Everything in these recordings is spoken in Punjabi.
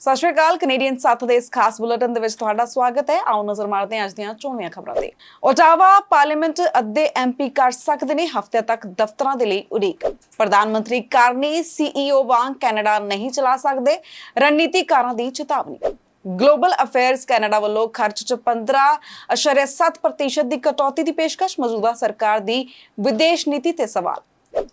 ਸਤਿ ਸ਼੍ਰੀ ਅਕਾਲ। ਕੈਨੇਡੀਅਨ 7 ਦੇ ਇਸ ਖਾਸ ਬੁਲੇਟਿਨ ਦੇ ਵਿੱਚ ਤੁਹਾਡਾ ਸਵਾਗਤ ਹੈ। ਆਓ ਨਜ਼ਰ ਮਾਰਦੇ ਹਾਂ ਅੱਜ ਦੀਆਂ ਚੋਣਵੀਆਂ ਖਬਰਾਂ ਤੇ। ਓਟਾਵਾ ਪਾਰਲੀਮੈਂਟ ਅੱਧੇ ਐਮਪੀ ਕਰ ਸਕਦੇ ਨੇ ਹਫ਼ਤੇ ਤੱਕ ਦਫ਼ਤਰਾਂ ਦੇ ਲਈ ਉਡੀਕ। ਪ੍ਰਧਾਨ ਮੰਤਰੀ ਕਾਰਨੀ ਸੀਈਓ ਵਾਂਗ ਕੈਨੇਡਾ ਨਹੀਂ ਚਲਾ ਸਕਦੇ, ਰਣਨੀਤੀਕਾਰਾਂ ਦੀ ਚੇਤਾਵਨੀ। ਗਲੋਬਲ ਅਫੇਅਰਸ ਕੈਨੇਡਾ ਵੱਲੋਂ ਖਰਚ 'ਚ 15.7% ਦੀ ਕਟੌਤੀ ਦੀ ਪੇਸ਼ਕਸ਼। ਮੌਜੂਦਾ ਸਰਕਾਰ ਦੀ ਵਿਦੇਸ਼ ਨੀਤੀ ਤੇ ਸਵਾਲ।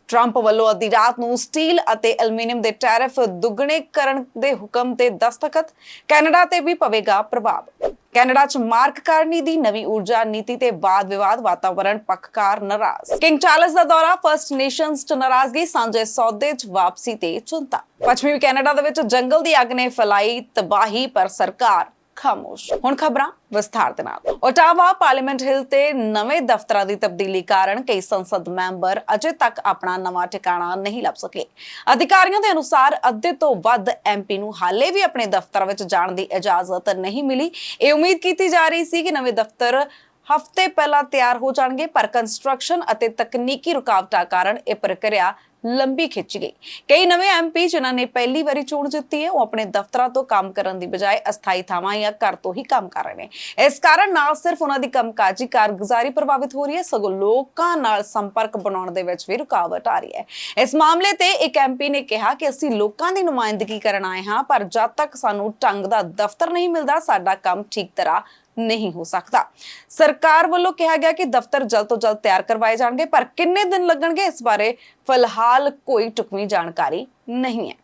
ਟਰੰਪ ਵੱਲੋਂ ਅੱਧੀ ਰਾਤ ਨੂੰ ਸਟੀਲ ਅਤੇ ਐਲੂਮੀਨੀਅਮ ਦੇ ਟੈਰਿਫ ਦੁੱਗਣੇ ਕਰਨ ਦੇ ਹੁਕਮ ਤੇ ਦਸਤਖਤ। ਕੈਨੇਡਾ ਤੇ ਵੀ ਪਵੇਗਾ ਪ੍ਰਭਾਵ। ਕੈਨੇਡਾ 'ਚ ਮਾਰਕ ਕਾਰਨੀ ਦੀ ਨਵੀਂ ਊਰਜਾ ਨੀਤੀ ਤੇ ਵਾਦ ਵਿਵਾਦ। ਵਾਤਾਵਰਣ ਪੱਖਕਾਰ ਨਾਰਾਜ਼। ਕਿੰਗ ਚਾਰਲਸ ਦਾ ਦੌਰਾ, ਫਰਸਟ ਨੇਸ਼ਨਸ 'ਚ ਨਾਰਾਜ਼ਗੀ। ਸਾਂਝੇ ਸੌਦੇ 'ਚ ਵਾਪਸੀ ਤੇ ਚਿੰਤਾ। ਪੱਛਮੀ ਕੈਨੇਡਾ ਦੇ ਵਿੱਚ ਜੰਗਲ ਦੀ ਅੱਗ ਨੇ ਫੈਲਾਈ ਤਬਾਹੀ, ਪਰ ਸਰਕਾਰ ਖਾਮੋਸ਼। ਹੁਣ ਖਬਰਾਂ ਵਿਸਥਾਰ ਦੇ ਨਾਲ। ਓਟਾਵਾ ਪਾਰਲੀਮੈਂਟ ਹਿੱਲ ਤੇ ਨਵੇਂ ਦਫ਼ਤਰਾਂ ਦੀ ਤਬਦੀਲੀ ਕਾਰਨ ਕਈ ਸੰਸਦ ਮੈਂਬਰ ਅਜੇ ਤੱਕ ਆਪਣਾ ਨਵਾਂ ਠਿਕਾਣਾ ਨਹੀਂ ਲੱਭ ਸਕੇ। ਅਧਿਕਾਰੀਆਂ ਦੇ ਅਨੁਸਾਰ ਅੱਧੇ ਤੋਂ ਵੱਧ ਐਮਪੀ ਨੂੰ ਹਾਲੇ ਵੀ ਆਪਣੇ ਦਫ਼ਤਰਾਂ ਵਿੱਚ ਜਾਣ ਦੀ ਇਜਾਜ਼ਤ ਨਹੀਂ ਮਿਲੀ। ਇਹ ਉਮੀਦ ਕੀਤੀ ਜਾ ਰਹੀ ਸੀ ਕਿ ਨਵੇਂ ਦਫ਼ਤਰ ਹਫ਼ਤੇ ਪਹਿਲਾਂ ਤਿਆਰ ਹੋ ਜਾਣਗੇ, ਪਰ ਕੰਸਟਰਕਸ਼ਨ ਅਤੇ ਤਕਨੀਕੀ ਰੁਕਾਵਟਾਂ ਕਾਰਨ ਇਹ ਪ੍ਰਕਿਰਿਆ ਲੰਬੀ ਖਿੱਚ ਗਈ। ਕਈ ਨਵੇਂ ਐਮਪੀ ਜਿਨ੍ਹਾਂ ਨੇ ਪਹਿਲੀ ਵਾਰੀ ਚੋਣ ਜਿੱਤੀ ਹੈ, ਉਹ ਆਪਣੇ ਦਫ਼ਤਰਾਂ ਤੋਂ ਕੰਮ ਕਰਨ ਦੀ ਬਜਾਏ ਅਸਥਾਈ ਥਾਵਾਂ ਜਾਂ ਘਰ ਤੋਂ ਹੀ ਕੰਮ ਕਰ ਰਹੇ ਨੇ। ਇਸ ਕਾਰਨ ਨਾ ਸਿਰਫ ਉਹਨਾਂ ਦੀ ਕੰਮਕਾਜੀ ਕਾਰਗੁਜ਼ਾਰੀ ਪ੍ਰਭਾਵਿਤ ਹੋ ਰਹੀ ਹੈ, ਸਗੋਂ ਲੋਕਾਂ ਨਾਲ ਸੰਪਰਕ ਬਣਾਉਣ ਦੇ ਵਿੱਚ ਵੀ ਰੁਕਾਵਟ ਆ ਰਹੀ ਹੈ। ਇਸ ਮਾਮਲੇ ਤੇ ਇੱਕ ਐਮਪੀ ਨੇ ਕਿਹਾ ਕਿ ਅਸੀਂ ਲੋਕਾਂ ਦੀ ਨੁਮਾਇੰਦਗੀ ਕਰਨ ਆਏ ਹਾਂ, ਪਰ ਜਦ ਤੱਕ ਸਾਨੂੰ ਢੰਗ ਦਾ ਦਫ਼ਤਰ ਨਹੀਂ ਮਿਲਦਾ, ਸਾਡਾ ਕੰਮ ਠੀਕ ਤਰ੍ਹਾਂ ਨਹੀਂ ਹੋ ਸਕਦਾ। ਸਰਕਾਰ ਵੱਲੋਂ ਕਿਹਾ ਗਿਆ ਕਿ ਦਫ਼ਤਰ ਜਲਦ ਤੋਂ ਜਲਦ ਤਿਆਰ ਕਰਵਾਏ ਜਾਣਗੇ, ਪਰ ਕਿੰਨੇ ਦਿਨ ਲੱਗਣਗੇ ਇਸ ਬਾਰੇ ਫਿਲਹਾਲ ਕੋਈ ਢੁਕਵੀਂ ਜਾਣਕਾਰੀ ਨਹੀਂ ਹੈ।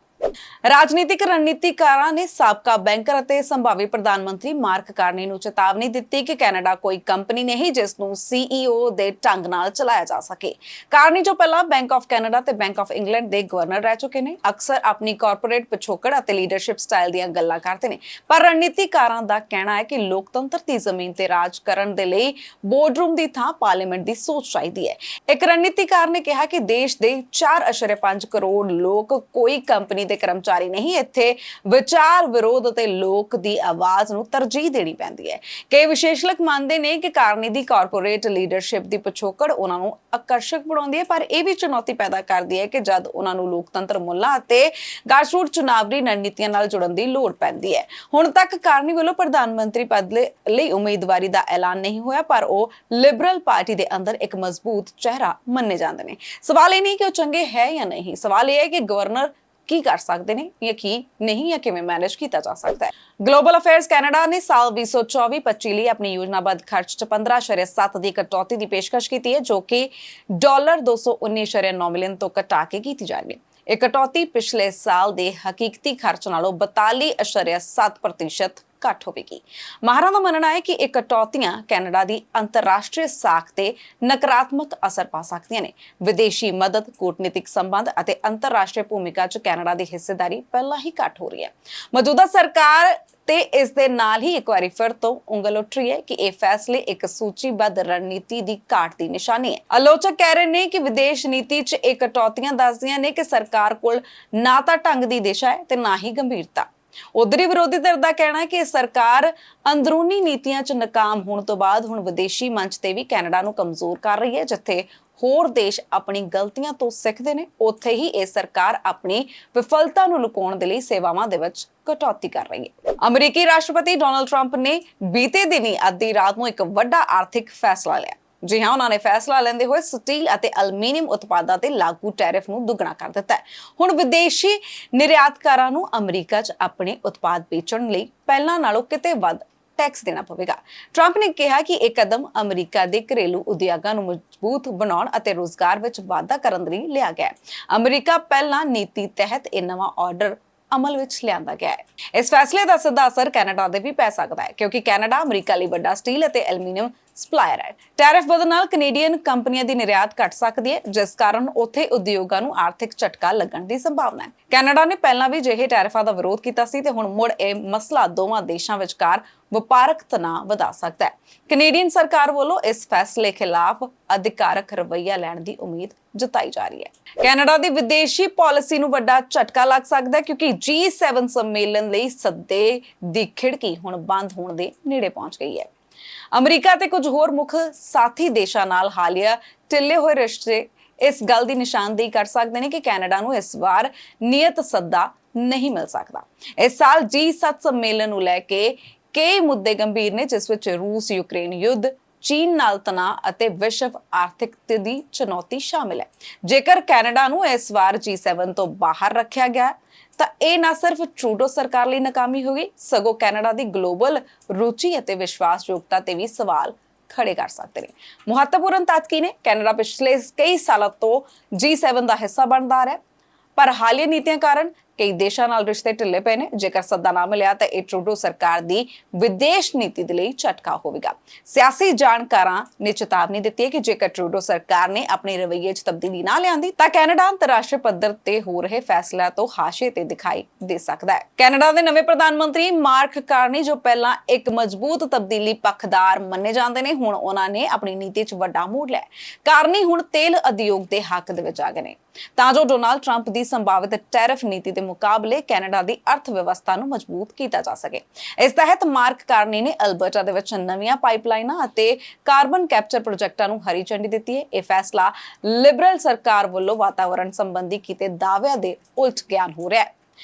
ਰਾਜਨੀਤਿਕ ਰਣਨੀਤੀਕਾਰਾਂ ਨੇ ਸਾਬਕਾ ਬੈਂਕਰ ਅਤੇ ਸੰਭਾਵੀ ਪ੍ਰਧਾਨ ਮੰਤਰੀ ਮਾਰਕ ਕਾਰਨੀ ਨੂੰ ਚੇਤਾਵਨੀ ਦਿੱਤੀ ਕਿ ਕੈਨੇਡਾ ਕੋਈ ਕੰਪਨੀ ਨਹੀਂ ਜਿਸ ਨੂੰ ਸੀਈਓ ਦੇ ਢੰਗ ਨਾਲ ਚਲਾਇਆ ਜਾ ਸਕੇ। ਕਾਰਨੀ ਜੋ ਪਹਿਲਾਂ ਬੈਂਕ ਆਫ ਕੈਨੇਡਾ ਤੇ ਬੈਂਕ ਆਫ ਇੰਗਲੈਂਡ ਦੇ ਗਵਰਨਰ ਰਹਿ ਚੁੱਕੇ ਨੇ, ਅਕਸਰ ਆਪਣੀ ਕਾਰਪੋਰੇਟ ਪਿਛੋਕੜ ਅਤੇ ਲੀਡਰਸ਼ਿਪ ਸਟਾਈਲ ਦੀਆਂ ਗੱਲਾਂ ਕਰਦੇ ਨੇ, ਪਰ ਰਣਨੀਤੀਕਾਰਾਂ ਦਾ ਕਹਿਣਾ ਹੈ ਕਿ ਲੋਕਤੰਤਰ ਦੀ ਜ਼ਮੀਨ ਤੇ ਰਾਜ ਕਰਨ ਦੇ ਲਈ ਬੋਰਡਰੂਮ ਦੀ ਥਾਂ ਪਾਰਲੀਮੈਂਟ ਦੀ ਸੋਚ ਚਾਹੀਦੀ ਹੈ। ਇੱਕ ਰਣਨੀਤੀਕਾਰ ਨੇ ਕਿਹਾ ਕਿ ਦੇਸ਼ ਦੇ 4.5 ਕਰੋੜ ਲੋਕ ਕੋਈ ਕੰਪਨੀ ਦੇ ਕਰਮਚਾਰੀ ਨਹੀਂ। ਇੱਥੇ ਵਿਚਾਰ ਵਿਰੋਧ ਅਤੇ ਲੋਕ ਦੀ ਆਵਾਜ਼ ਨੂੰ ਤਰਜੀਹ ਦੇਣੀ ਪੈਂਦੀ ਹੈ। ਕਈ ਵਿਸ਼ੇਸ਼ਕ ਮੰਨਦੇ ਨੇ ਕਿ ਕਾਰਨੀ ਦੀ ਕਾਰਪੋਰੇਟ ਲੀਡਰਸ਼ਿਪ ਦੀ ਪਿਛੋਕੜ ਉਹਨਾਂ ਨੂੰ ਆਕਰਸ਼ਕ ਬਣਾਉਂਦੀ ਹੈ, ਪਰ ਇਹ ਵੀ ਚੁਣੌਤੀ ਪੈਦਾ ਕਰਦੀ ਹੈ ਕਿ ਜਦ ਉਹਨਾਂ ਨੂੰ ਲੋਕਤੰਤਰ ਮੁੱਲਾਂ ਅਤੇ ਗਾਜਰੂਟ ਚੁਣਾਵੀ ਰਣਨੀਤੀਆਂ ਨਾਲ ਜੁੜਨ ਦੀ ਲੋੜ ਪੈਂਦੀ ਹੈ। ਹੁਣ ਤੱਕ ਕਾਰਨੀ ਵੱਲੋਂ ਪ੍ਰਧਾਨ ਮੰਤਰੀ ਪਦ ਲਈ ਉਮੀਦਵਾਰੀ ਦਾ ਐਲਾਨ ਨਹੀਂ ਹੋਇਆ, ਪਰ ਉਹ ਲਿਬਰਲ ਪਾਰਟੀ ਦੇ ਅੰਦਰ ਇੱਕ ਮਜ਼ਬੂਤ ਚਿਹਰਾ ਮੰਨੇ ਜਾਂਦੇ ਨੇ। ਸਵਾਲ ਇਹ ਨਹੀਂ ਕਿ ਉਹ ਚੰਗੇ ਹੈ ਜਾਂ ਨਹੀਂ, ਸਵਾਲ ਇਹ ਹੈ ਕਿ ਗਵਰਨਰ ਕੀ ਕਰ ਸਕਦੇ ਨੇ ਜਾਂ ਕੀ ਨਹੀਂ, ਜਾਂ ਕਿਵੇਂ ਮੈਨੇਜ ਕੀਤਾ ਜਾ ਸਕਦਾ ਹੈ। ਗਲੋਬਲ ਅਫੇਅਰਸ ਕੈਨੇਡਾ ਨੇ ਸਾਲ 2024-25 ਲਈ ਆਪਣੀ ਯੋਜਨਾਬੱਧ ਖਰਚ 'ਚ 15.7 ਦੀ ਕਟੌਤੀ ਦੀ ਪੇਸ਼ਕਸ਼ ਕੀਤੀ ਹੈ, ਜੋ ਕਿ $219.9 ਮਿਲੀਅਨ ਤੋਂ ਘਟਾ ਕੇ ਕੀਤੀ ਜਾਏਗੀ। ਇਹ ਕਟੌਤੀ ਪਿਛਲੇ ਸਾਲ ਦੇ ਹਕੀਕਤੀ ਖਰਚ ਨਾਲੋਂ 42.7% ਘੱਟ ਹੋਵੇਗੀ। ਮਾਹਰਾਂ ਦਾ ਮੰਨਣਾ ਹੈ ਕਿ ਇਹ ਕਟੌਤੀਆਂ ਕੈਨੇਡਾ ਦੀ ਅੰਤਰਰਾਸ਼ਟਰੀ ਸਾਖ ਤੇ ਨਕਾਰਾਤਮਕ ਅਸਰ ਪਾ ਸਕਦੀਆਂ ਨੇ। ਵਿਦੇਸ਼ੀ ਮਦਦ, ਕੂਟਨੀਤਿਕ ਸੰਬੰਧ ਅਤੇ ਅੰਤਰਰਾਸ਼ਟਰੀ ਭੂਮਿਕਾ 'ਚ ਕੈਨੇਡਾ ਦੀ ਹਿੱਸੇਦਾਰੀ ਪਹਿਲਾਂ ਹੀ ਘੱਟ ਹੋ ਰਹੀ ਹੈ। ਮੌਜੂਦਾ ਸਰਕਾਰ ਤੇ ਇਸ ਦੇ ਨਾਲ ਹੀ ਇੱਕ ਵਾਰੀ ਫਿਰ ਤੋਂ ਉਂਗਲ ਉੱਠ ਰਹੀ ਹੈ ਕਿ ਇਹ ਫੈਸਲੇ ਇੱਕ ਸੂਚੀਬੱਧ ਰਣਨੀਤੀ ਦੀ ਘਾਟ ਦੀ ਨਿਸ਼ਾਨੀ ਹੈ। ਆਲੋਚਕ ਕਹਿ ਰਹੇ ਨੇ ਕਿ ਵਿਦੇਸ਼ ਨੀਤੀ 'ਚ ਇਹ ਕਟੌਤੀਆਂ ਦੱਸਦੀਆਂ ਨੇ ਕਿ ਸਰਕਾਰ ਕੋਲ ਨਾ ਤਾਂ ਢੰਗ ਦੀ ਦਿਸ਼ਾ ਹੈ ਤੇ ਨਾ ਹੀ ਗੰਭੀਰਤਾ। ਉਧਰੀ ਵਿਰੋਧੀ ਧਿਰ ਦਾ ਕਹਿਣਾ ਹੈ ਕਿ ਸਰਕਾਰ ਅੰਦਰੂਨੀ ਨੀਤੀਆਂ 'ਚ ਨਾਕਾਮ ਹੋਣ ਤੋਂ ਬਾਅਦ ਹੁਣ ਵਿਦੇਸ਼ੀ ਮੰਚ ਤੇ ਵੀ ਕੈਨੇਡਾ ਨੂੰ ਕਮਜ਼ੋਰ ਕਰ ਰਹੀ ਹੈ। ਜਿੱਥੇ ਹੋਰ ਦੇਸ਼ ਆਪਣੀ ਗਲਤੀਆਂ ਤੋਂ ਸਿੱਖਦੇ ਨੇ, ਉੱਥੇ ਹੀ ਇਹ ਸਰਕਾਰ ਆਪਣੀ ਵਿਫਲਤਾ ਨੂੰ ਲੁਕਾਉਣ ਦੇ ਲਈ ਸੇਵਾਵਾਂ ਦੇ ਵਿੱਚ ਕਟੌਤੀ ਕਰ ਰਹੀ ਹੈ। ਅਮਰੀਕੀ ਰਾਸ਼ਟਰਪਤੀ ਡੋਨਾਲਡ ਟਰੰਪ ਨੇ ਬੀਤੇ ਦਿਨੀ ਅੱਧੀ ਰਾਤ ਨੂੰ ਇੱਕ ਵੱਡਾ ਆਰਥਿਕ ਫੈਸਲਾ ਲਿਆ। ਜੀ ਹਾਂ, ਉਹਨਾਂ ਨੇ ਫੈਸਲਾ ਲੈਂਦੇ ਹੋਏ ਸਟੀਲ ਅਤੇ ਐਲੂਮੀਨੀਅਮ ਉਤਪਾਦਾਂ ਤੇ ਲਾਗੂ ਟੈਰਿਫ ਨੂੰ ਦੁੱਗਣਾ ਕਰ ਦਿੱਤਾ ਹੈ। ਹੁਣ ਵਿਦੇਸ਼ੀ ਨਿਰਯਾਤਕਾਰਾਂ ਨੂੰ ਅਮਰੀਕਾ 'ਚ ਆਪਣੇ ਉਤਪਾਦ ਵੇਚਣ ਲਈ ਪਹਿਲਾਂ ਨਾਲੋਂ ਕਿਤੇ ਵੱਧ ਟੈਕਸ ਦੇਣਾ ਪਵੇਗਾ। ਟਰੰਪ ਨੇ ਕਿਹਾ ਕਿ ਇਹ ਕਦਮ ਅਮਰੀਕਾ ਦੇ ਘਰੇਲੂ ਉਦਯੋਗਾਂ ਨੂੰ ਮਜ਼ਬੂਤ ਬਣਾਉਣ ਅਤੇ ਰੋਜ਼ਗਾਰ ਵਿੱਚ ਵਾਧਾ ਕਰਨ ਲਈ ਲਿਆ ਗਿਆ ਹੈ। ਅਮਰੀਕਾ ਪਹਿਲਾਂ ਨੀਤੀ ਤਹਿਤ ਇਹ ਨਵਾਂ ਆਰਡਰ ਅਮਲ ਵਿੱਚ ਲਿਆਂਦਾ ਗਿਆ ਹੈ। ਇਸ ਫੈਸਲੇ ਦਾ ਸਿੱਧਾ ਅਸਰ ਕੈਨੇਡਾ ਤੇ ਵੀ ਪੈ ਸਕਦਾ ਹੈ, ਕਿਉਂਕਿ ਕੈਨੇਡਾ ਅਮਰੀਕਾ ਲਈ ਵੱਡਾ ਸਟੀਲ ਅਤੇ ਐਲੂਮੀਨੀਅਮ ਸਪਲਾਇਰ ਹੈ। ਟੈਰਿਫ ਵਧਣ ਨਾਲ ਕੈਨੇਡੀਅਨ ਕੰਪਨੀਆਂ ਦੀ ਨਿਰਯਾਤ ਘਟ ਸਕਦੀ ਹੈ, ਜਿਸ ਕਾਰਨ ਉੱਥੇ ਉਦਯੋਗਾਂ ਨੂੰ ਆਰਥਿਕ ਝਟਕਾ ਲੱਗਣ ਦੀ ਸੰਭਾਵਨਾ ਹੈ। ਕੈਨੇਡਾ ਨੇ ਪਹਿਲਾਂ ਵੀ ਅਜਿਹੇ ਟੈਰਿਫਾਂ ਦਾ ਵਿਰੋਧ ਕੀਤਾ ਸੀ ਤੇ ਹੁਣ ਮੁੜ ਇਹ ਮਸਲਾ ਦੋਵਾਂ ਦੇਸ਼ਾਂ ਵਿਚਕਾਰ ਵਪਾਰਕ ਤਣਾਅ ਵਧਾ ਸਕਦਾ ਹੈ। ਕੈਨੇਡੀਅਨ ਸਰਕਾਰ ਵੱਲੋਂ ਇਸ ਫੈਸਲੇ ਖਿਲਾਫ ਅਧਿਕਾਰਕ ਰਵੱਈਆ ਲੈਣ ਦੀ ਉਮੀਦ ਜਤਾਈ ਜਾ ਰਹੀ ਹੈ। ਕੈਨੇਡਾ ਦੀ ਵਿਦੇਸ਼ੀ ਪਾਲਿਸੀ ਨੂੰ ਵੱਡਾ ਝਟਕਾ ਲੱਗ ਸਕਦਾ ਹੈ, ਕਿਉਂਕਿ G7 ਸੰਮੇਲਨ ਲਈ ਸੱਦੇ ਦੀ ਖਿੜਕੀ ਹੁਣ ਬੰਦ ਹੋਣ ਦੇ ਨੇੜੇ ਪਹੁੰਚ ਗਈ ਹੈ। ਅਮਰੀਕਾ ਤੇ ਕੁਝ ਹੋਰ ਮੁੱਖ ਸਾਥੀ ਦੇਸ਼ਾਂ ਨਾਲ ਹਾਲੀਆ ਢਿੱਲੇ ਹੋਏ ਰਿਸ਼ਤੇ ਇਸ ਗੱਲ ਦੀ ਨਿਸ਼ਾਨਦੇਹੀ ਕਰ ਸਕਦੇ ਨੇ ਕਿ ਕੈਨੇਡਾ ਨੂੰ ਇਸ ਵਾਰ ਨਿਯਤ ਸੱਦਾ ਨਹੀਂ ਮਿਲ ਸਕਦਾ। ਇਸ ਸਾਲ G7 ਸੰਮੇਲਨ ਨੂੰ ਲੈ ਕੇ ਕਈ ਮੁੱਦੇ ਗੰਭੀਰ ਨੇ, ਜਿਸ ਵਿੱਚ ਰੂਸ ਯੂਕਰੇਨ ਯੁੱਧ, ਚੀਨ ਨਾਲ ਤਣਾਅ ਅਤੇ ਵਿਸ਼ਵ ਆਰਥਿਕਤਾ ਦੀ ਚੁਣੌਤੀ ਸ਼ਾਮਿਲ ਹੈ। ਜੇਕਰ ਕੈਨੇਡਾ ਨੂੰ ਇਸ ਵਾਰ G7 ਤੋਂ ਬਾਹਰ ਰੱਖਿਆ ਗਿਆ ਤਾਂ ਇਹ ਨਾ ਸਿਰਫ ਟਰੂਡੋ ਸਰਕਾਰ ਲਈ ਨਾਕਾਮੀ ਹੋਗੀ, ਸਗੋਂ ਕੈਨੇਡਾ ਦੀ ਗਲੋਬਲ ਰੁਚੀ ਅਤੇ ਵਿਸ਼ਵਾਸਯੋਗਤਾ ਤੇ ਵੀ ਸਵਾਲ ਖੜੇ ਕਰ ਸਕਦੇ ਨੇ। ਮਹੱਤਵਪੂਰਨ ਤੱਥ ਕੀ ਨੇ? ਕੈਨੇਡਾ ਪਿਛਲੇ ਕਈ ਸਾਲਾਂ ਤੋਂ G7 ਦਾ ਹਿੱਸਾ ਬਣਦਾ ਰਿਹਾ, ਪਰ ਹਾਲੀਆ ਨੀਤੀਆਂ ਕਾਰਨ ਕਈ ਦੇਸ਼ਾਂ ਨਾਲ ਰਿਸ਼ਤੇ ਢਿੱਲੇ ਪਏ ਨੇ। ਜੇਕਰ ਸੱਦਾ ਨਾ ਮਿਲਿਆ ਤਾਂ ਇਹ ਟਰੂਡੋ ਸਰਕਾਰ ਦੀ ਵਿਦੇਸ਼ ਨੀਤੀ ਦੇ ਲਈ ਝਟਕਾ ਹੋਵੇਗਾ। ਸਿਆਸੀ ਜਾਣਕਾਰਾਂ ਨੇ ਚੇਤਾਵਨੀ ਦਿੱਤੀ ਹੈ ਕਿ ਜੇਕਰ ਟਰੂਡੋ ਸਰਕਾਰ ਨੇ ਆਪਣੇ ਰਵੱਈਏ 'ਚ ਤਬਦੀਲੀ ਨਾ ਲਿਆਂਦੀ ਤਾਂ ਕੈਨੇਡਾ ਅੰਤਰਰਾਸ਼ਟਰੀ ਪੱਧਰ ਤੇ ਹੋ ਰਹੇ ਫੈਸਲਿਆਂ ਤੋਂ ਹਾਸ਼ੀਏ ਤੇ ਦਿਖਾਈ ਦੇ ਸਕਦਾ ਹੈ। ਕੈਨੇਡਾ ਦੇ ਨਵੇਂ ਪ੍ਰਧਾਨ ਮੰਤਰੀ ਮਾਰਕ ਕਾਰਨੀ, ਜੋ ਪਹਿਲਾਂ ਇੱਕ ਮਜ਼ਬੂਤ ਤਬਦੀਲੀ ਪੱਖਦਾਰ ਮੰਨੇ ਜਾਂਦੇ ਨੇ, ਹੁਣ ਉਹਨਾਂ ਨੇ ਆਪਣੀ ਨੀਤੀ 'ਚ ਵੱਡਾ ਮੋੜ ਲਿਆ। ਕਾਰਨੀ ਹੁਣ ਤੇਲ ਉਦਯੋਗ ਦੇ ਹੱਕ ਦੇ ਵਿੱਚ ਆ ਗਏ ਨੇ ਤਾਂ ਜੋ ਡੋਨਾਲਡ ਟਰੰਪ ਦੀ ਸੰਭਾਵਿਤ ਟੈਰਿਫ ਨੀਤੀ ਦੇ ਮੁਕਾਬਲੇ ਕੈਨੇਡਾ ਦੀ ਅਰਥ ਵਿਵਸਥਾ ਨੂੰ ਮਜ਼ਬੂਤ ਕੀਤਾ ਜਾ ਸਕੇ। ਇਸ ਤਹਿਤ ਮਾਰਕ ਕਾਰਨੀ ਨੇ ਅਲਬਰਟਾ ਦੇ ਵਿੱਚ ਨਵੀਆਂ ਪਾਈਪਲਾਈਨਾਂ ਅਤੇ ਕਾਰਬਨ ਕੈਪਚਰ ਪ੍ਰੋਜੈਕਟਾਂ ਨੂੰ ਹਰੀ ਝੰਡੀ ਦਿੱਤੀ ਹੈ। ਇਹ ਫੈਸਲਾ ਲਿਬਰਲ ਸਰਕਾਰ ਵੱਲੋਂ ਵਾਤਾਵਰਣ ਸੰਬੰਧੀ ਕੀਤੇ ਦਾਅਵਿਆਂ ਦੇ ਉਲਟ ਗਿਆਨ ਹੋ ਰਿਹਾ ਹੈ।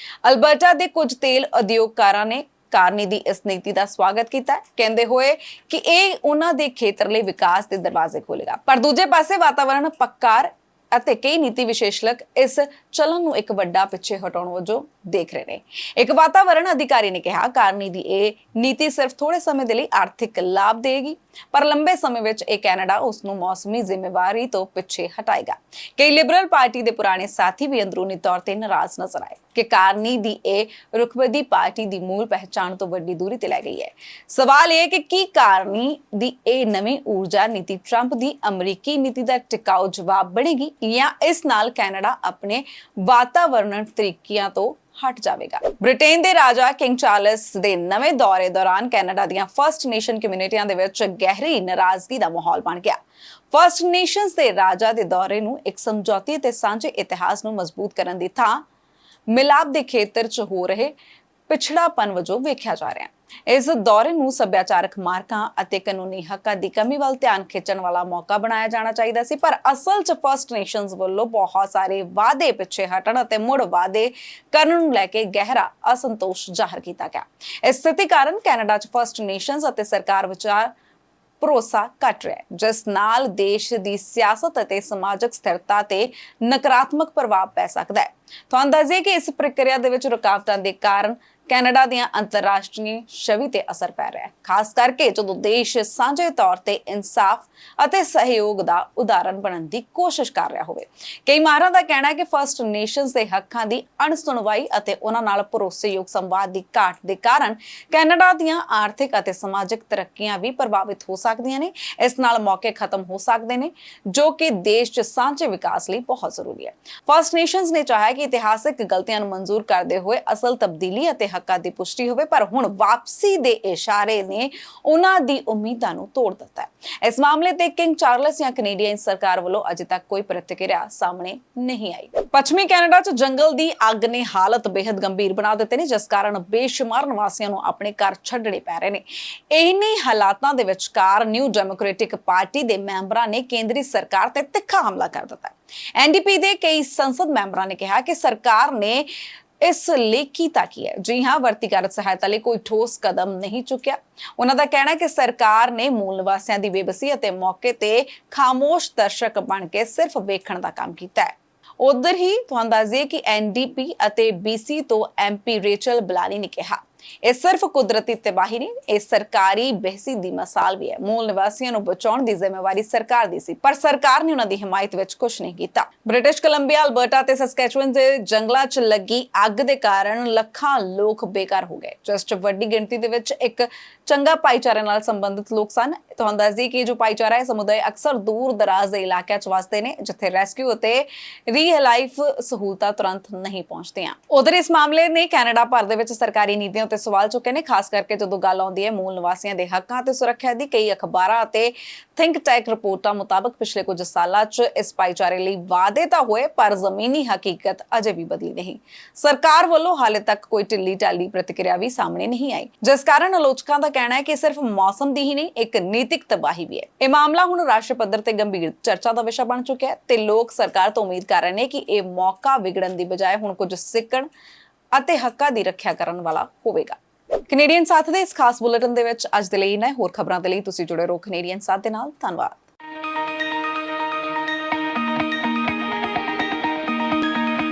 ਅਲਬਰਟਾ ਦੇ ਕੁਝ ਤੇਲ ਉਦਯੋਗਕਾਰਾਂ ਨੇ ਕਾਰਨੀ ਦੀ ਇਸ ਨੀਤੀ ਦਾ ਸਵਾਗਤ ਕੀਤਾ, ਕਹਿੰਦੇ ਹੋਏ ਕਿ ਇਹ ਉਹਨਾਂ ਦੇ ਖੇਤਰ ਲਈ ਵਿਕਾਸ ਦੇ ਦਰਵਾਜ਼ੇ ਖੋਲੇਗਾ। ਪਰ ਦੂਜੇ ਪਾਸੇ ਵਾਤਾਵਰਣ ਪੱਖਕਾਰ ਅਤੇ ਕਈ ਨੀਤੀ ਵਿਸ਼ੇਸ਼ਕ ਇਸ ਚਲਨ ਨੂੰ ਇੱਕ ਵੱਡਾ ਪਿੱਛੇ ਹਟਾਉਣ ਵਜੋਂ ਦੇਖ ਰਹੇ ਨੇ। ਇੱਕ ਵਾਤਾਵਰਣ ਅਧਿਕਾਰੀ ਨੇ ਕਿਹਾ, ਕਾਰਨੀ ਦੀ ਇਹ ਨੀਤੀ ਸਿਰਫ ਥੋੜੇ ਸਮੇਂ ਦੇ ਲਈ ਆਰਥਿਕ ਲਾਭ ਦੇਗੀ, ਪਰ ਲੰਬੇ ਸਮੇਂ ਵਿੱਚ ਇਹ ਕੈਨੇਡਾ ਉਸ ਨੂੰ ਮੌਸਮੀ ਜ਼ਿੰਮੇਵਾਰੀ ਤੋਂ ਪਿੱਛੇ ਹਟਾਏਗਾ। ਕਈ ਲਿਬਰਲ ਪਾਰਟੀ ਦੇ ਪੁਰਾਣੇ ਸਾਥੀ ਵੀ ਅੰਦਰੂਨੀ ਤੌਰ ਤੇ ਨਾਰਾਜ਼ ਨਜ਼ਰ ਆਏ ਕਿ ਕਾਰਨੀ ਦੀ ਇਹ ਰੁਖਬਦੀ ਪਾਰਟੀ ਦੀ ਮੂਲ ਪਹਿਚਾਣ ਤੋਂ ਵੱਡੀ ਦੂਰੀ ਤੇ ਲੈ ਗਈ ਹੈ। ਸਵਾਲ ਇਹ ਹੈ ਕਿ ਕਾਰਨੀ ਦੀ ਇਹ ਨਵੀਂ ਊਰਜਾ ਨੀਤੀ ਟਰੰਪ ਦੀ ਅਮਰੀਕੀ ਨੀਤੀ ਦਾ ਟਿਕਾਊ ਜਵਾਬ ਬਣੇਗੀ ਜਾਂ ਇਸ ਨਾਲ ਕੈਨੇਡਾ ਆਪਣੇ ਵਾਤਾਵਰਣ ਤਰੀਕਿਆਂ ਤੋਂ ਹਟ ਜਾਵੇਗਾ। ਬ੍ਰਿਟੇਨ ਦੇ ਰਾਜਾ ਕਿੰਗ ਚਾਰਲਸ ਦੇ ਨਵੇਂ ਦੌਰੇ ਦੌਰਾਨ ਕੈਨੇਡਾ ਦੀਆਂ ਫਰਸਟ ਨੇਸ਼ਨ ਕਮਿਊਨਿਟੀਆਂ ਦੇ ਵਿੱਚ ਗਹਿਰੀ ਨਾਰਾਜ਼ਗੀ ਦਾ ਮਾਹੌਲ ਬਣ ਗਿਆ। ਫਰਸਟ ਨੇਸ਼ਨਸ ਦੇ ਰਾਜਾ ਦੇ ਦੌਰੇ ਨੂੰ ਇੱਕ ਸਮਝੌਤੇ ਅਤੇ ਸਾਂਝੇ ਇਤਿਹਾਸ ਨੂੰ ਮਜ਼ਬੂਤ ਕਰਨ ਦੀ ਥਾਂ ਮਿਲਾਪ ਦੇ ਖੇਤਰ 'ਚ ਹੋ ਰਹੇ ਪਿਛੜਾਪਨ ਵਜੋਂ ਵੇਖਿਆ ਜਾ ਰਿਹਾ ਹੈ। ਇਸ ਦੌਰੇ ਨੂੰ ਸੱਭਿਆਚਾਰਕ ਮਾਰਕਾਂ ਅਤੇ ਕਾਨੂੰਨੀ ਹੱਕਾਂ ਦੀ ਕਮੀ ਵੱਲ ਧਿਆਨ ਖਿੱਚਣ ਵਾਲਾ ਮੌਕਾ ਬਣਾਇਆ ਜਾਣਾ ਚਾਹੀਦਾ ਸੀ, ਪਰ ਅਸਲ 'ਚ ਫਰਸਟ ਨੇਸ਼ਨਸ ਵੱਲੋਂ ਬਹੁਤ ਸਾਰੇ ਵਾਅਦੇ ਪਿੱਛੇ ਹਟਣ ਅਤੇ ਮੁੜ ਵਾਅਦੇ ਕਰਨ ਨੂੰ ਲੈ ਕੇ ਗਹਿਰਾ ਅਸੰਤੋਸ਼ ਜ਼ਾਹਰ ਕੀਤਾ ਗਿਆ। ਇਸ ਸਥਿਤੀ ਕਾਰਨ ਕੈਨੇਡਾ 'ਚ ਫਰਸਟ ਨੇਸ਼ਨਸ ਅਤੇ ਸਰਕਾਰ ਵਿਚਾਰ ਭਰੋਸਾ ਘਟ ਰਿਹਾ ਹੈ, ਜਿਸ ਨਾਲ ਦੇਸ਼ ਦੀ ਸਿਆਸਤ ਅਤੇ ਸਮਾਜਿਕ ਸਥਿਰਤਾ ਤੇ ਨਕਾਰਾਤਮਕ ਪ੍ਰਭਾਵ ਪੈ ਸਕਦਾ ਹੈ। ਤੁਹਾਨੂੰ ਦੱਸ ਦਈਏ ਕਿ ਇਸ ਪ੍ਰਕਿਰਿਆ ਦੇ ਵਿੱਚ ਰੁਕਾਵਟਾਂ ਦੇ ਕਾਰਨ ਕੈਨੇਡਾ ਦੀਆਂ ਅੰਤਰਰਾਸ਼ਟਰੀ ਛਵੀ ਤੇ ਅਸਰ ਪੈ ਰਿਹਾ ਹੈ, ਖਾਸ ਕਰਕੇ ਜਦੋਂ ਦੇਸ਼ ਸਾਂਝੇ ਤੌਰ ਤੇ ਇਨਸਾਫ ਅਤੇ ਸਹਿਯੋਗ ਦਾ ਉਦਾਹਰਣ ਬਣਨ ਦੀ ਕੋਸ਼ਿਸ਼ ਕਰ ਰਿਹਾ ਹੋਵੇ। ਕਈ ਮਾਹਰਾਂ ਦਾ ਕਹਿਣਾ ਹੈ ਕਿ ਫਰਸਟ ਨੇਸ਼ਨਸ ਦੇ ਹੱਕਾਂ ਦੀ ਅਣਸੁਣਵਾਈ ਅਤੇ ਉਹਨਾਂ ਨਾਲ ਭਰੋਸੇਯੋਗ ਸੰਵਾਦ ਦੀ ਘਾਟ ਦੇ ਕਾਰਨ ਕੈਨੇਡਾ ਦੀਆਂ ਆਰਥਿਕ ਅਤੇ ਸਮਾਜਿਕ ਤਰੱਕੀਆਂ ਵੀ ਪ੍ਰਭਾਵਿਤ ਹੋ ਸਕਦੀਆਂ ਨੇ। ਇਸ ਨਾਲ ਮੌਕੇ ਖਤਮ ਹੋ ਸਕਦੇ ਨੇ ਜੋ ਕਿ ਦੇਸ਼ 'ਚ ਸਾਂਝੇ ਵਿਕਾਸ ਲਈ ਬਹੁਤ ਜ਼ਰੂਰੀ ਹੈ। ਫਰਸਟ ਨੇਸ਼ਨਸ ਨੇ ਚਾਹਿਆ ਕਿ ਇਤਿਹਾਸਕ ਗਲਤੀਆਂ ਨੂੰ ਮਨਜ਼ੂਰ ਕਰਦੇ ਹੋਏ ਅਸਲ ਤਬਦੀਲੀ ਅਤੇ ਹੱਕਾਂ ਦੀ ਪੁਸ਼ਟੀ ਹੋਵੇ, ਪਰ ਹੁਣ ਵਾਪਸੀ ਦੇ ਇਸ਼ਾਰੇ ਨੇ ਉਹਨਾਂ ਦੀ ਉਮੀਦਾਂ ਨੂੰ ਤੋੜ ਦਿੱਤਾ ਹੈ। ਇਸ ਮਾਮਲੇ ਤੇ ਕਿੰਗ ਚਾਰਲਸ ਜਾਂ ਕੈਨੇਡੀਅਨ ਸਰਕਾਰ ਵੱਲੋਂ ਅਜੇ ਤੱਕ ਕੋਈ ਪ੍ਰਤੀਕਿਰਿਆ ਸਾਹਮਣੇ ਨਹੀਂ ਆਈ। ਪੱਛਮੀ ਕੈਨੇਡਾ 'ਚ ਜੰਗਲ ਦੀ ਅੱਗ ਨੇ ਹਾਲਤ ਬੇहद ਗੰਭੀਰ ਬਣਾ ਦਿੱਤੇ ਨੇ, ਜਿਸ ਕਾਰਨ ਬੇਸ਼ੁਮਾਰ ਨਿਵਾਸੀਆਂ ਨੂੰ ਆਪਣੇ ਘਰ ਛੱਡਣੇ ਪੈ ਰਹੇ ਨੇ। ਇਨ੍ਹਾਂ ਹਾਲਾਤਾਂ ਦੇ ਵਿਚਕਾਰ ਨਿਊ ਡੈਮੋਕ੍ਰੈਟਿਕ ਪਾਰਟੀ ਦੇ ਮੈਂਬਰਾਂ ਨੇ ਕੇਂਦਰੀ ਸਰਕਾਰ ਤੇ ਤਿੱਖਾ ਹਮਲਾ ਕਰ ਦਿੱਤਾ। ਐਨਡੀਪੀ ਦੇ ਕਈ ਸੰਸਦ ਮੈਂਬਰਾਂ ਨੇ ਕਿਹਾ ਕਿ ਸਰਕਾਰ ਨੇ ਇਸ ਲਈ ਕੀਤਾ ਕੀ ਹੈ। ਜੀ ਹਾਂ, ਵਰਤੀਗਤ ਸਹਾਇਤਾ ਲਈ ਕੋਈ ਠੋਸ ਕਦਮ ਨਹੀਂ ਚੁੱਕਿਆ। ਉਹਨਾਂ ਦਾ ਕਹਿਣਾ ਹੈ ਕਿ ਸਰਕਾਰ ਨੇ ਮੂਲ ਨਿਵਾਸੀਆਂ ਦੀ ਬੇਬਸੀ ਅਤੇ ਮੌਕੇ ਤੇ ਖਾਮੋਸ਼ ਦਰਸ਼ਕ ਬਣ ਕੇ ਸਿਰਫ ਵੇਖਣ ਦਾ ਕੰਮ ਕੀਤਾ ਹੈ। ਉਧਰ ਹੀ ਤੁਹਾਨੂੰ ਦੱਸ ਦਈਏ ਕਿ ਐਨਡੀਪੀ ਅਤੇ ਬੀਸੀ ਤੋਂ ਐਮਪੀ ਰੇਚਲ ਬਲਾਨੀ ਨੇ ਕਿਹਾ, ਇਹ ਸਿਰਫ ਕੁਦਰਤੀ ਤਬਾਹੀ ਨਹੀਂ, ਇਹ ਸਰਕਾਰੀ ਬਹਿਸੀ ਦੀ ਮਿਸਾਲ ਵੀ ਹੈ। ਮੂਲ ਨਿਵਾਸੀਆਂ ਨੂੰ ਬਚਾਉਣ ਦੀ ਜ਼ਿੰਮੇਵਾਰੀ ਸਰਕਾਰ ਦੀ ਸੀ, ਪਰ ਸਰਕਾਰ ਨੇ ਉਹਨਾਂ ਦੀ ਹਮਾਇਤ ਵਿੱਚ ਕੁਝ ਨਹੀਂ ਕੀਤਾ। ਬ੍ਰਿਟਿਸ਼ ਕੋਲੰਬੀਆ, ਅਲਬਰਟਾ ਤੇ ਸਸਕੈਚੁਅਨ ਦੇ ਜੰਗਲਾਂ 'ਚ ਲੱਗੀ ਅੱਗ ਦੇ ਕਾਰਨ ਲੱਖਾਂ ਲੋਕ ਬੇਘਰ ਹੋ ਗਏ, ਜਿਸ 'ਚ ਵੱਡੀ ਗਿਣਤੀ ਦੇ ਵਿੱਚ ਇੱਕ ਚੰਗਾ ਭਾਈਚਾਰੇ ਨਾਲ ਸੰਬੰਧਿਤ ਲੋਕ ਸਨ। ਤੁਹਾਨੂੰ ਦੱਸ ਦਈਏ ਕਿ ਜੋ ਭਾਈਚਾਰਾ ਹੈ ਸਮੁਦਾਇ ਅਕਸਰ ਦੂਰ ਦਰਾਜ਼ ਦੇ ਇਲਾਕਿਆਂ 'ਚ ਵਸਦੇ ਨੇ, ਜਿੱਥੇ ਰੈਸਕਿਊ ਅਤੇ ਰੀਲਾਈਫ ਸਹੂਲਤਾਂ ਤੁਰੰਤ ਨਹੀਂ ਪਹੁੰਚਦੀਆਂ। ਉਧਰ ਇਸ ਮਾਮਲੇ ਨੇ ਕੈਨੇਡਾ ਭਰ ਦੇ ਵਿੱਚ ਸਰਕਾਰੀ ਨੀਤੀਆਂ ਤੇ ਸਵਾਲ ਚੁੱਕੇ ਨੇ, ਖਾਸ ਕਰਕੇ ਜਦੋਂ ਗੱਲ ਆਉਂਦੀ ਹੈ ਮੂਲ ਨਿਵਾਸੀਆਂ ਦੇ ਹੱਕਾਂ ਤੇ ਸੁਰੱਖਿਆ ਦੀ। ਕਈ ਅਖਬਾਰਾਂ ਅਤੇ ਥਿੰਕ ਟੈਕ ਰਿਪੋਰਟਾਂ ਮੁਤਾਬਕ ਪਿਛਲੇ ਕੁਝ ਸਾਲਾਂ 'ਚ ਇਸ ਭਾਈਚਾਰੇ ਲਈ ਵਾਅਦੇ ਤਾਂ ਹੋਏ, ਪਰ ਜ਼ਮੀਨੀ ਹਕੀਕਤ ਅਜੇ ਵੀ ਬਦਲੀ ਨਹੀਂ। ਸਰਕਾਰ ਵੱਲੋਂ ਹਾਲੇ ਤੱਕ ਕੋਈ ਢਿੱਲੀ ਢਾਲੀ ਪ੍ਰਤੀਕਿਰਿਆ ਵੀ ਸਾਹਮਣੇ ਨਹੀਂ ਆਈ, ਜਿਸ ਕਾਰਨ ਆਲੋਚਕਾਂ ਦਾ ਕਹਿਣਾ ਹੈ ਕਿ ਸਿਰਫ ਮੌਸਮ ਦੀ ਹੀ ਨਹੀਂ, ਇੱਕ ਨੀਤਿਕ ਤਬਾਹੀ ਵੀ ਹੈ। ਇਹ ਮਾਮਲਾ ਹੁਣ ਰਾਸ਼ਟਰੀ ਪੱਧਰ ਤੇ ਗੰਭੀਰ ਚਰਚਾ ਦਾ ਵਿਸ਼ਾ ਬਣ ਚੁੱਕਿਆ ਹੈ ਤੇ ਲੋਕ ਸਰਕਾਰ ਤੋਂ ਉਮੀਦ ਕਰ ਰਹੇ ਨੇ ਕਿ ਇਹ ਮੌਕਾ ਵਿਗੜਨ ਦੀ ਬਜਾਏ ਹੁਣ ਕੁਝ ਸਿੱਖਣ ਅਤੇ ਹੱਕਾਂ ਦੀ ਰੱਖਿਆ ਕਰਨ ਵਾਲਾ ਹੋਵੇਗਾ। ਕੈਨੇਡੀਅਨ ਸਾਥ ਦੇ ਇਸ ਖਾਸ ਬੁਲੇਟਿਨ ਦੇ ਵਿੱਚ ਅੱਜ ਦੇ ਲਈ ਇੰਨਾ ਹੀ। ਹੋਰ ਖਬਰਾਂ ਦੇ ਲਈ ਤੁਸੀਂ ਜੁੜੇ ਰਹੋ ਕੈਨੇਡੀਅਨ ਸਾਥ ਦੇ ਨਾਲ। ਧੰਨਵਾਦ।